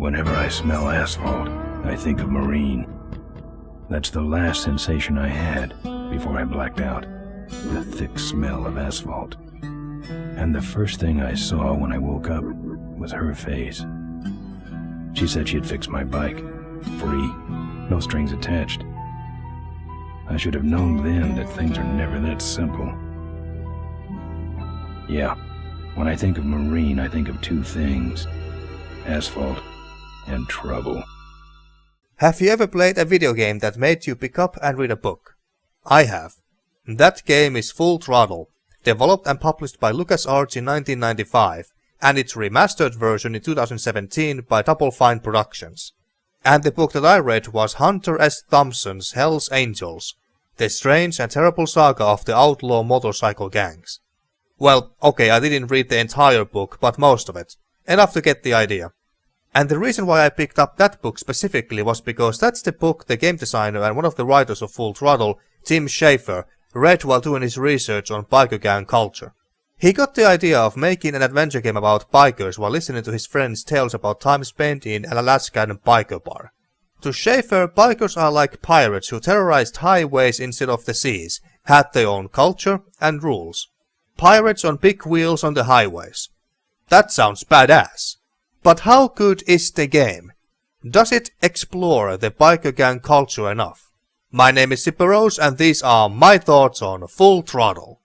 Whenever I smell asphalt, I think of Marine. That's the last sensation I had before I blacked out. The thick smell of asphalt. And the first thing I saw when I woke up was her face. She said she'd fix my bike. Free. No strings attached. I should have known then that things are never that simple. Yeah, when I think of Marine, I think of two things. Asphalt and trouble. Have you ever played a video game that made you pick up and read a book? I have. That game is Full Throttle, developed and published by LucasArts in 1995, and its remastered version in 2017 by Double Fine Productions. And the book that I read was Hunter S. Thompson's Hell's Angels, the strange and terrible saga of the outlaw motorcycle gangs. Well, okay, I didn't read the entire book, but most of it. Enough to get the idea. And the reason why I picked up that book specifically was because that's the book the game designer and one of the writers of Full Throttle, Tim Schafer, read while doing his research on biker gang culture. He got the idea of making an adventure game about bikers while listening to his friends' tales about time spent in an Alaskan biker bar. To Schafer, bikers are like pirates who terrorized highways instead of the seas, had their own culture and rules. Pirates on big wheels on the highways. That sounds badass. But how good is the game? Does it explore the biker gang culture enough? My name is Siperos and these are my thoughts on Full Throttle.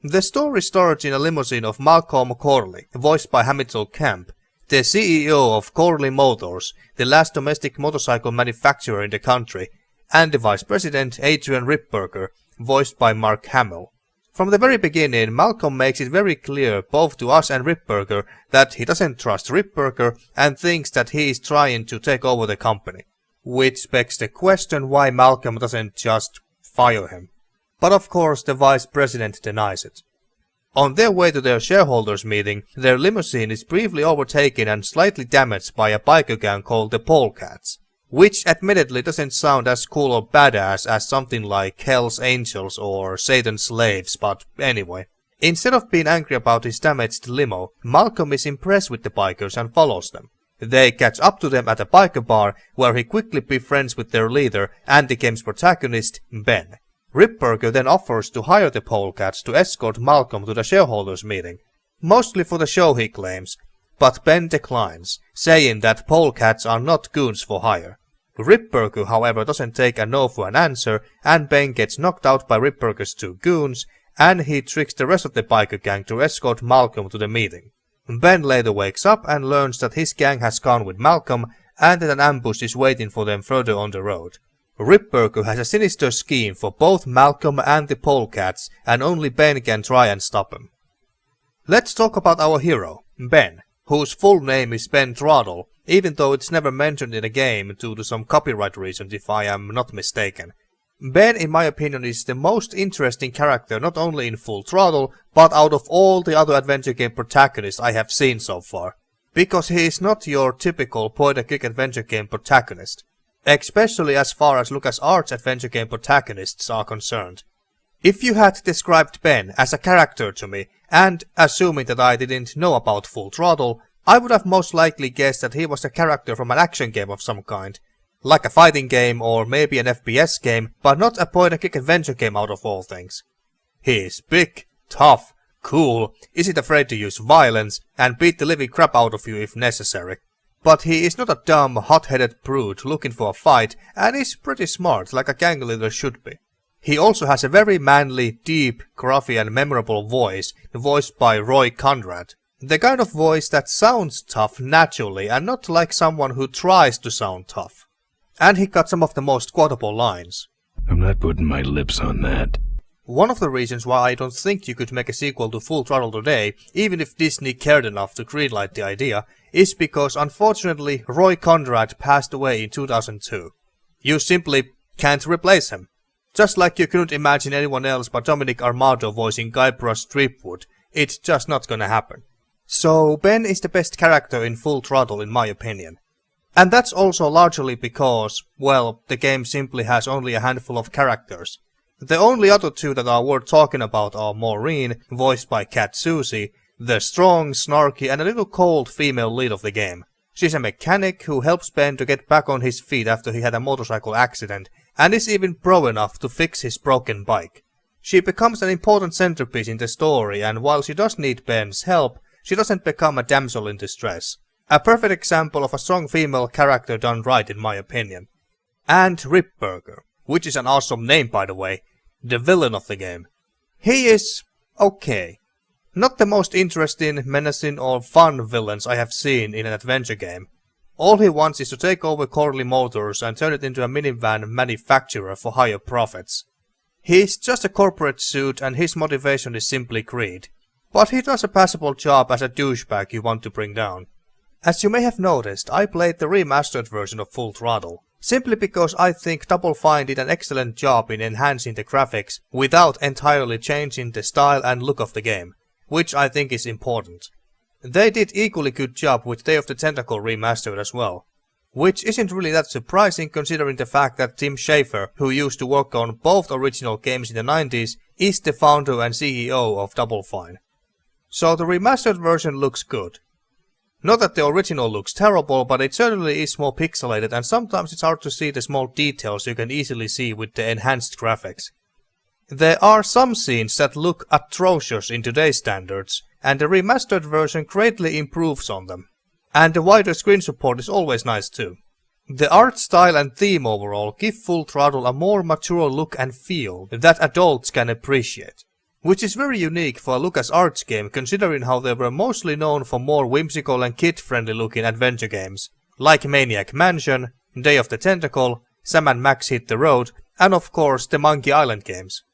The story starts in a limousine of Malcolm Corley, voiced by Hamilton Camp, the CEO of Corley Motors, the last domestic motorcycle manufacturer in the country, and the Vice President Adrian Ripperger, voiced by Mark Hamill. From the very beginning, Malcolm makes it very clear both to us and Ripperger that he doesn't trust Ripperger and thinks that he is trying to take over the company. Which begs the question why Malcolm doesn't just fire him. But of course the Vice President denies it. On their way to their shareholders meeting, their limousine is briefly overtaken and slightly damaged by a biker gang called the Polecats. Which admittedly doesn't sound as cool or badass as something like Hell's Angels or Satan's Slaves, but anyway. Instead of being angry about his damaged limo, Malcolm is impressed with the bikers and follows them. They catch up to them at a biker bar, where he quickly befriends with their leader and the game's protagonist, Ben. Ripperger then offers to hire the Polecats to escort Malcolm to the shareholders meeting. Mostly for the show, he claims, but Ben declines, saying that Polecats are not goons for hire. Ripperger, however, doesn't take a no for an answer, and Ben gets knocked out by Ripperger's two goons, and he tricks the rest of the biker gang to escort Malcolm to the meeting. Ben later wakes up and learns that his gang has gone with Malcolm, and that an ambush is waiting for them further on the road. Ripperger has a sinister scheme for both Malcolm and the Polecats, and only Ben can try and stop him. Let's talk about our hero, Ben, whose full name is Ben Throttle, even though it's never mentioned in the game due to some copyright reasons if I am not mistaken. Ben, in my opinion, is the most interesting character not only in Full Throttle, but out of all the other adventure game protagonists I have seen so far. Because he is not your typical point-and-click adventure game protagonist. Especially as far as LucasArts adventure game protagonists are concerned. If you had described Ben as a character to me, and assuming that I didn't know about Full Throttle, I would have most likely guessed that he was a character from an action game of some kind. Like a fighting game or maybe an FPS game, but not a point-and-click adventure game out of all things. He is big, tough, cool, isn't afraid to use violence, and beat the living crap out of you if necessary. But he is not a dumb, hot-headed brute looking for a fight, and is pretty smart, like a gang leader should be. He also has a very manly, deep, gruffy and memorable voice, voiced by Roy Conrad. The kind of voice that sounds tough naturally, and not like someone who tries to sound tough. And he got some of the most quotable lines. I'm not putting my lips on that. One of the reasons why I don't think you could make a sequel to Full Throttle today, even if Disney cared enough to greenlight the idea, is because unfortunately Roy Conrad passed away in 2002. You simply can't replace him. Just like you couldn't imagine anyone else but Dominic Armato voicing Guybrush Threepwood, it's just not gonna happen. So Ben is the best character in Full Throttle in my opinion. And that's also largely because, well, the game simply has only a handful of characters. The only other two that are worth talking about are Maureen, voiced by Cat Susie, the strong, snarky and a little cold female lead of the game. She's a mechanic who helps Ben to get back on his feet after he had a motorcycle accident, and is even pro enough to fix his broken bike. She becomes an important centerpiece in the story, and while she does need Ben's help, she doesn't become a damsel in distress. A perfect example of a strong female character done right in my opinion. And Ripburger, which is an awesome name by the way, the villain of the game. He is okay. Not the most interesting, menacing or fun villains I have seen in an adventure game. All he wants is to take over Corley Motors and turn it into a minivan manufacturer for higher profits. He's just a corporate suit and his motivation is simply greed. But he does a passable job as a douchebag you want to bring down. As you may have noticed, I played the remastered version of Full Throttle, simply because I think Double Fine did an excellent job in enhancing the graphics without entirely changing the style and look of the game, which I think is important. They did equally good job with Day of the Tentacle Remastered as well, which isn't really that surprising considering the fact that Tim Schafer, who used to work on both original games in the 90s, is the founder and CEO of Double Fine. So the remastered version looks good. Not that the original looks terrible, but it certainly is more pixelated and sometimes it's hard to see the small details you can easily see with the enhanced graphics. There are some scenes that look atrocious in today's standards, and the remastered version greatly improves on them. And the wider screen support is always nice too. The art style and theme overall give Full Throttle a more mature look and feel that adults can appreciate. Which is very unique for a LucasArts game considering how they were mostly known for more whimsical and kid-friendly looking adventure games, like Maniac Mansion, Day of the Tentacle, Sam & Max Hit the Road, and of course the Monkey Island games.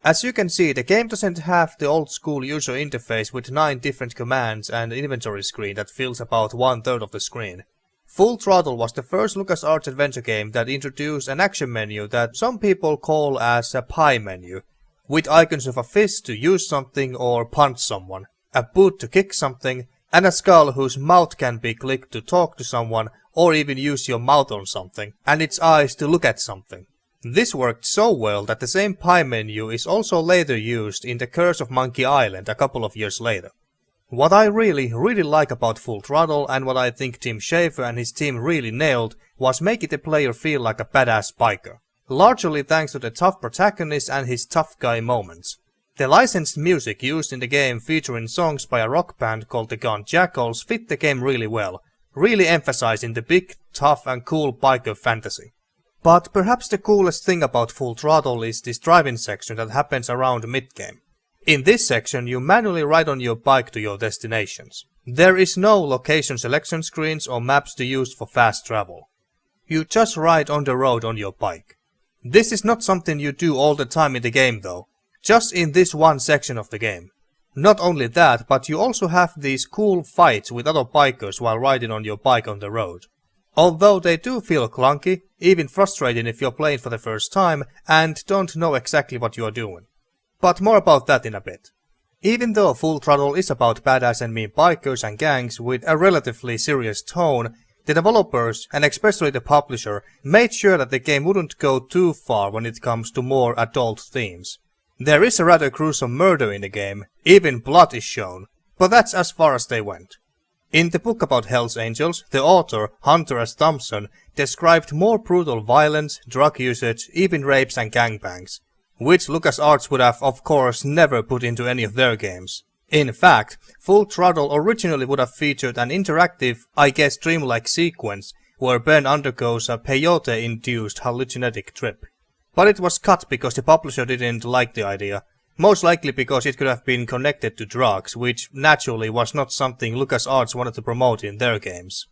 As you can see, the game doesn't have the old school user interface with 9 different commands and inventory screen that fills about 1/3 of the screen. Full Throttle was the first LucasArts adventure game that introduced an action menu that some people call as a pie menu, with icons of a fist to use something or punch someone, a boot to kick something, and a skull whose mouth can be clicked to talk to someone or even use your mouth on something, and its eyes to look at something. This worked so well that the same pie menu is also later used in The Curse of Monkey Island a couple of years later. What I really like about Full Throttle and what I think Tim Schafer and his team really nailed was making the player feel like a badass biker. Largely thanks to the tough protagonist and his tough guy moments. The licensed music used in the game featuring songs by a rock band called the Gone Jackals fit the game really well, really emphasizing the big, tough and cool biker fantasy. But perhaps the coolest thing about Full Throttle is this driving section that happens around mid-game. In this section you manually ride on your bike to your destinations. There is no location selection screens or maps to use for fast travel. You just ride on the road on your bike. This is not something you do all the time in the game though, just in this one section of the game. Not only that, but you also have these cool fights with other bikers while riding on your bike on the road. Although they do feel clunky, even frustrating if you're playing for the first time and don't know exactly what you are doing. But more about that in a bit. Even though Full Throttle is about badass and mean bikers and gangs with a relatively serious tone, the developers, and especially the publisher, made sure that the game wouldn't go too far when it comes to more adult themes. There is a rather gruesome murder in the game, even blood is shown, but that's as far as they went. In the book about Hells Angels, the author, Hunter S. Thompson, described more brutal violence, drug usage, even rapes and gangbangs, which LucasArts would have of course never put into any of their games. In fact, Full Throttle originally would have featured an interactive, I guess dreamlike sequence where Ben undergoes a peyote-induced hallucinogenic trip. But it was cut because the publisher didn't like the idea, most likely because it could have been connected to drugs, which naturally was not something LucasArts wanted to promote in their games.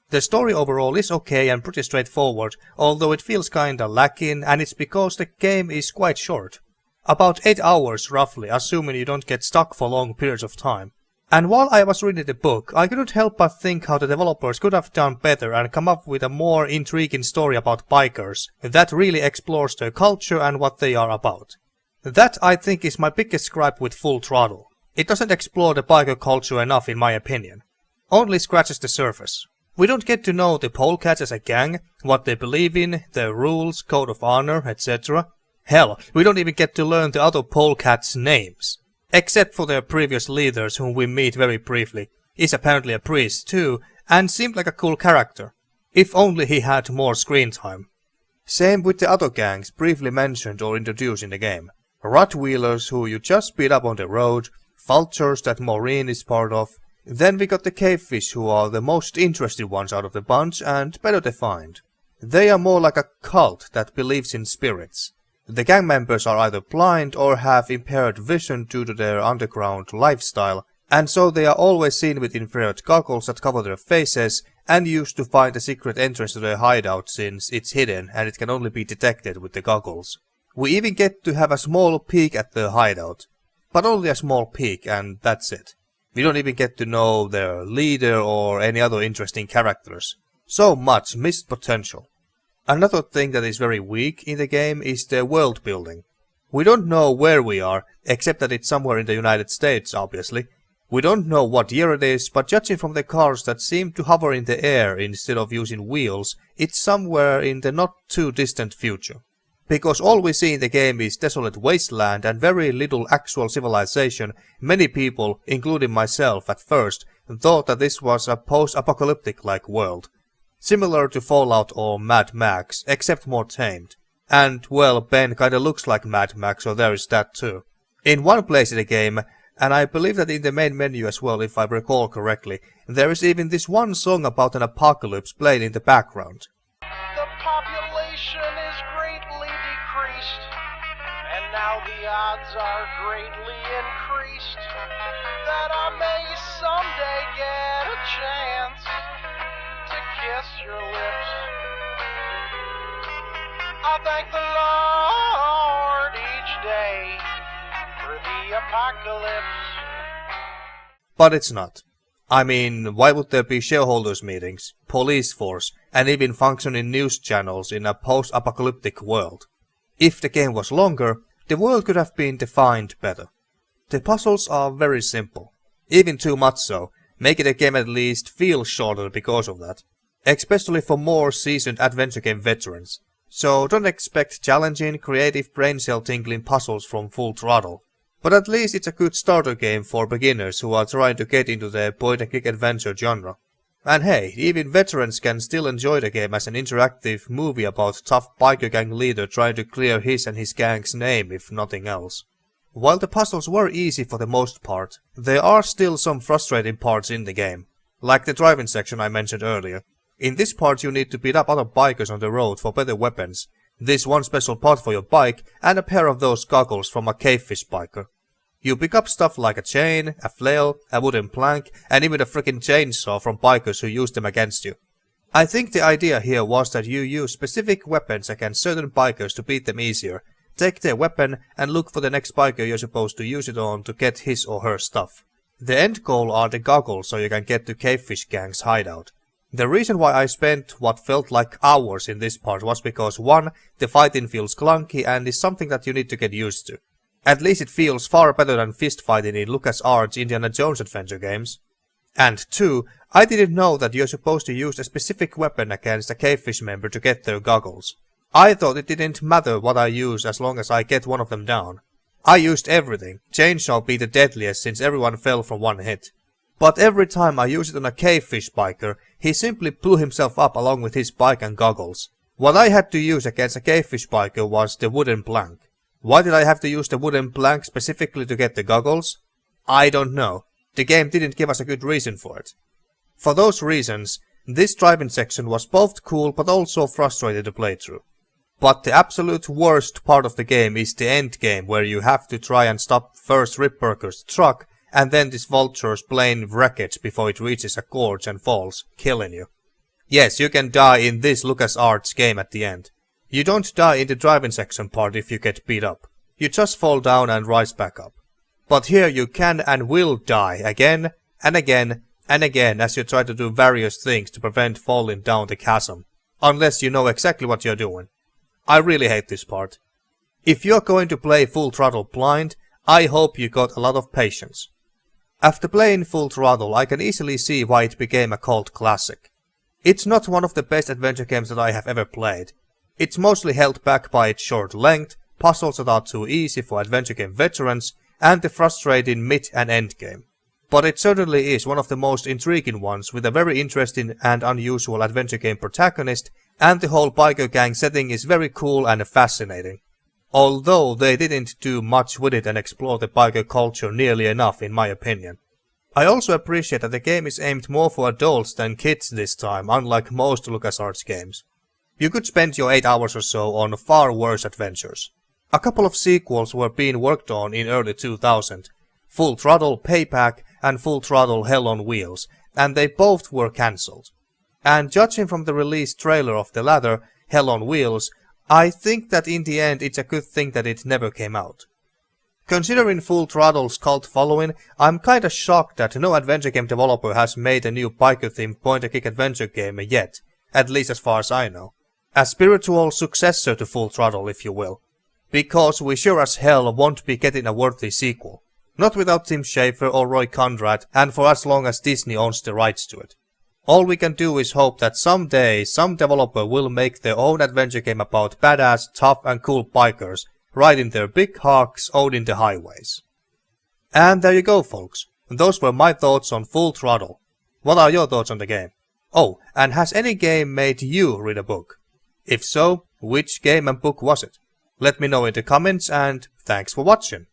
The story overall is okay and pretty straightforward, although it feels kinda lacking, and it's because the game is quite short. About 8 hours roughly, assuming you don't get stuck for long periods of time. And while I was reading the book, I couldn't help but think how the developers could have done better and come up with a more intriguing story about bikers that really explores their culture and what they are about. That I think is my biggest gripe with Full Throttle. It doesn't explore the biker culture enough in my opinion. Only scratches the surface. We don't get to know the Polecats as a gang, what they believe in, their rules, code of honor, etc. Hell, we don't even get to learn the other Polecats' names. Except for their previous leaders whom we meet very briefly. Is apparently a priest too, and seemed like a cool character. If only he had more screen time. Same with the other gangs briefly mentioned or introduced in the game. Rat-wheelers who you just beat up on the road, vultures that Maureen is part of. Then we got the cavefish who are the most interested ones out of the bunch and better defined. They are more like a cult that believes in spirits. The gang members are either blind or have impaired vision due to their underground lifestyle, and so they are always seen with infrared goggles that cover their faces and used to find a secret entrance to their hideout since it's hidden and it can only be detected with the goggles. We even get to have a small peek at the hideout. But only a small peek, and that's it. We don't even get to know their leader or any other interesting characters. So much missed potential. Another thing that is very weak in the game is the world building. We don't know where we are, except that it's somewhere in the United States, obviously. We don't know what year it is, but judging from the cars that seem to hover in the air instead of using wheels, it's somewhere in the not too distant future. Because all we see in the game is desolate wasteland and very little actual civilization, many people, including myself at first, thought that this was a post-apocalyptic-like world. Similar to Fallout or Mad Max, except more tamed. And, well, Ben kinda looks like Mad Max, so there is that too. In one place in the game, and I believe that in the main menu as well if I recall correctly, there is even this one song about an apocalypse playing in the background. The population is greatly decreased, and now the odds are greatly increased that I may someday get a chance to kiss your lips. I thank the Lord each day for the apocalypse. But it's not. I mean, why would there be shareholders meetings, police force, and even functioning news channels in a post-apocalyptic world? If the game was longer, the world could have been defined better. The puzzles are very simple, even too much so, making the game at least feel shorter because of that. Especially for more seasoned adventure game veterans. So don't expect challenging, creative brain cell tingling puzzles from Full Throttle. But at least it's a good starter game for beginners who are trying to get into the point and click adventure genre. And hey, even veterans can still enjoy the game as an interactive movie about tough biker gang leader trying to clear his and his gang's name if nothing else. While the puzzles were easy for the most part, there are still some frustrating parts in the game. Like the driving section I mentioned earlier. In this part you need to beat up other bikers on the road for better weapons, this one special part for your bike, and a pair of those goggles from a cavefish biker. You pick up stuff like a chain, a flail, a wooden plank, and even a freaking chainsaw from bikers who use them against you. I think the idea here was that you use specific weapons against certain bikers to beat them easier, take their weapon, and look for the next biker you're supposed to use it on to get his or her stuff. The end goal are the goggles so you can get to Cavefish Gang's hideout. The reason why I spent what felt like hours in this part was because 1. The fighting feels clunky and is something that you need to get used to. At least it feels far better than fist fighting in LucasArts Indiana Jones adventure games. And 2. I didn't know that you're supposed to use a specific weapon against a Cavefish member to get their goggles. I thought it didn't matter what I use as long as I get one of them down. I used everything, chainsaw be the deadliest since everyone fell from one hit. But every time I used it on a cavefish biker, he simply blew himself up along with his bike and goggles. What I had to use against a cavefish biker was the wooden plank. Why did I have to use the wooden plank specifically to get the goggles? I don't know. The game didn't give us a good reason for it. For those reasons, this driving section was both cool but also frustrating to play through. But the absolute worst part of the game is the end game where you have to try and stop first Ripburger's truck and then this vulture's plane wreckage before it reaches a gorge and falls, killing you. Yes, you can die in this LucasArts game at the end. You don't die in the driving section part if you get beat up. You just fall down and rise back up. But here you can and will die again and again and again as you try to do various things to prevent falling down the chasm. Unless you know exactly what you're doing. I really hate this part. If you're going to play Full Throttle blind, I hope you got a lot of patience. After playing Full Throttle, I can easily see why it became a cult classic. It's not one of the best adventure games that I have ever played. It's mostly held back by its short length, puzzles that are too easy for adventure game veterans, and the frustrating mid and end game. but it certainly is one of the most intriguing ones, with a very interesting and unusual adventure game protagonist, and the whole biker gang setting is very cool and fascinating. Although they didn't do much with it and explore the biker culture nearly enough in my opinion. I also appreciate that the game is aimed more for adults than kids this time, unlike most LucasArts games. You could spend your 8 hours or so on far worse adventures. A couple of sequels were being worked on in early 2000, Full Throttle Payback and Full Throttle Hell on Wheels, and they both were cancelled. And judging from the release trailer of the latter, Hell on Wheels, I think that in the end it's a good thing that it never came out. Considering Full Throttle's cult following, I'm kinda shocked that no adventure game developer has made a new biker-themed point-and-click adventure game yet, at least as far as I know. A spiritual successor to Full Throttle, if you will. Because we sure as hell won't be getting a worthy sequel. Not without Tim Schafer or Roy Conrad, and for as long as Disney owns the rights to it. All we can do is hope that someday some developer will make their own adventure game about badass, tough and cool bikers riding their big hawks owning the highways. And there you go folks, those were my thoughts on Full Throttle. What are your thoughts on the game? Oh, and has any game made you read a book? If so, which game and book was it? Let me know in the comments, and thanks for watching.